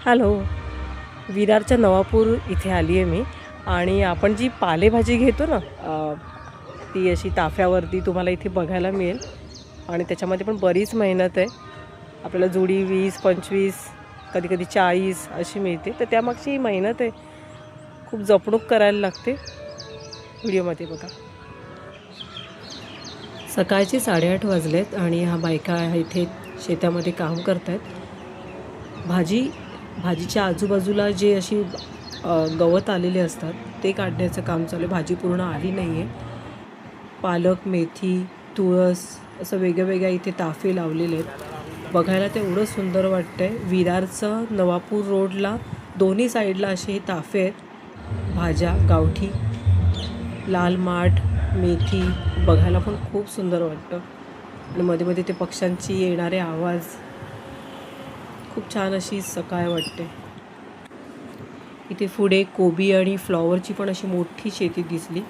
Hello. विरारच्या Navapur इथे आली आहे मी. आणि आपण जी पालेभाजी घेतो ना, ती अशी ताफ्यावरती तुम्हाला इथे बघायला मिळेल. आणि त्याच्यामध्ये पण बरीच मेहनत आहे. आपल्याला जुडी 20-25 कधीकधी 40 अशी मिळते. तर त्यामागची ही मेहनत आहे, खूप जपणूक करायला लागते. व्हिडिओमध्ये बघा. सकाळचे 8:30 वाजलेत आणि ह्या बायका इथे शेतामध्ये काम करत आहेत. भाजीच्या आजूबाजूला जे अशी गवत आलेले असतात ते काढण्याचं काम चालू आहे. भाजी पूर्ण आली नाही आहे. पालक, मेथी, तुळस असं वेगळ्या इथे ताफे लावलेले आहेत. बघायला तेवढं सुंदर वाटतं आहे. विरारचं नवापूर रोडला दोन्ही साईडला असे हे ताफे आहेत. भाज्या, गावठी, लाल माठ, मेथी बघायला पण खूप सुंदर वाटतं. आणि मध्ये मध्ये ते पक्ष्यांची येणारे आवाज, खूप छान अशी सकाळ वाटते. इथे पुढे कोबी आणि फ्लॉवरची पण अशी मोठी शेती दिसली.